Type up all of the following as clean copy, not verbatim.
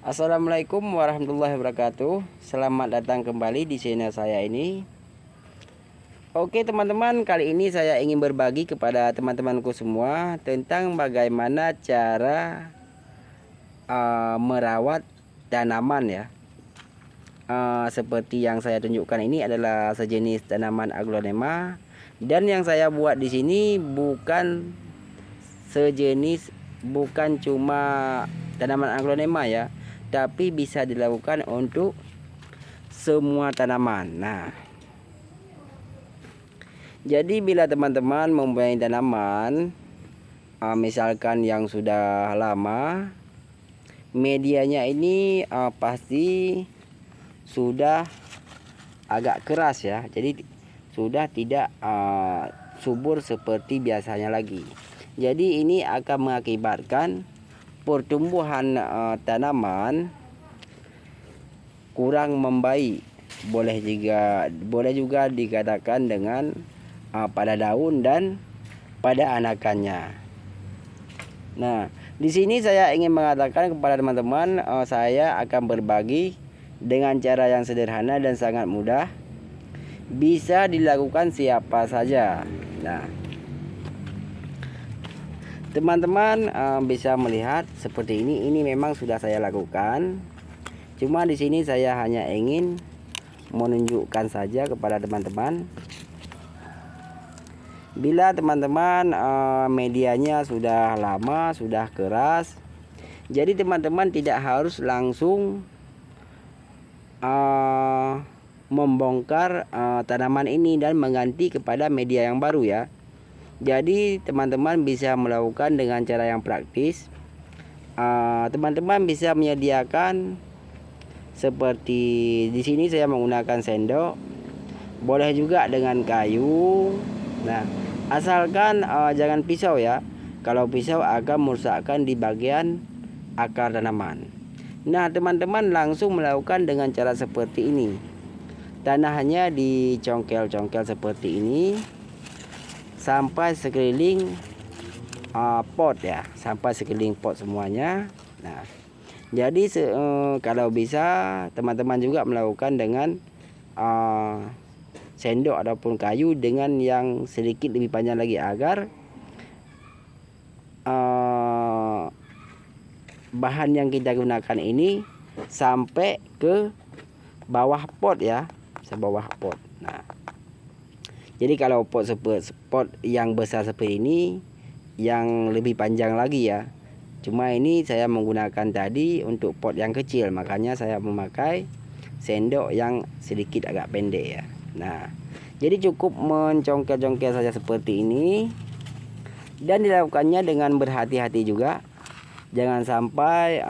Assalamualaikum warahmatullahi wabarakatuh. Selamat datang kembali di channel saya ini. Oke teman-teman, kali ini saya ingin berbagi kepada teman-temanku semua tentang bagaimana cara merawat tanaman ya. Seperti yang saya tunjukkan ini adalah sejenis tanaman aglonema, dan yang saya buat di sini bukan cuma tanaman aglonema ya, tapi bisa dilakukan untuk semua tanaman. Nah, jadi bila teman-teman mempunyai tanaman misalkan yang sudah lama, medianya ini pasti sudah agak keras ya, jadi sudah tidak subur seperti biasanya lagi. Jadi ini akan mengakibatkan pertumbuhan tanaman kurang membaik. Boleh juga dikatakan dengan pada daun dan pada anakannya. Nah, di sini saya ingin mengatakan kepada teman-teman, saya akan berbagi dengan cara yang sederhana dan sangat mudah, bisa dilakukan siapa saja. Nah, teman-teman bisa melihat seperti ini. Ini memang sudah saya lakukan. Cuma di sini saya hanya ingin menunjukkan saja kepada teman-teman. Bila teman-teman medianya sudah lama, sudah keras, jadi teman-teman tidak harus langsung membongkar tanaman ini dan mengganti kepada media yang baru ya. Jadi teman-teman bisa melakukan dengan cara yang praktis. Teman-teman bisa menyediakan seperti di sini saya menggunakan sendok, boleh juga dengan kayu. Nah, asalkan jangan pisau ya. Kalau pisau akan merusakkan di bagian akar tanaman. Nah, teman-teman langsung melakukan dengan cara seperti ini. Tanahnya dicongkel-congkel seperti ini sampai sekeliling pot ya, sampai sekeliling pot semuanya. Nah, jadi kalau bisa teman-teman juga melakukan dengan sendok ataupun kayu dengan yang sedikit lebih panjang lagi, agar bahan yang kita gunakan ini sampai ke bawah pot ya, sebawah pot. Nah, jadi kalau pot yang besar seperti ini, yang lebih panjang lagi ya. Cuma ini saya menggunakan tadi untuk pot yang kecil, makanya saya memakai sendok yang sedikit agak pendek ya. Nah, jadi cukup mencongkel-congkel saja seperti ini, dan dilakukannya dengan berhati-hati juga. Jangan sampai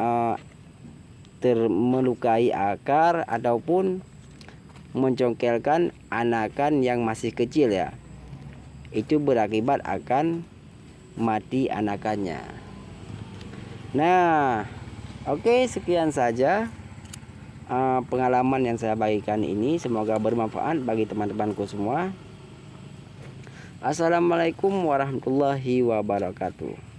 melukai akar ataupun mencongkelkan anakan yang masih kecil ya. Itu berakibat akan mati anakannya. Nah, oke, sekian saja pengalaman yang saya bagikan ini. Semoga bermanfaat bagi teman-temanku semua. Assalamualaikum warahmatullahi wabarakatuh.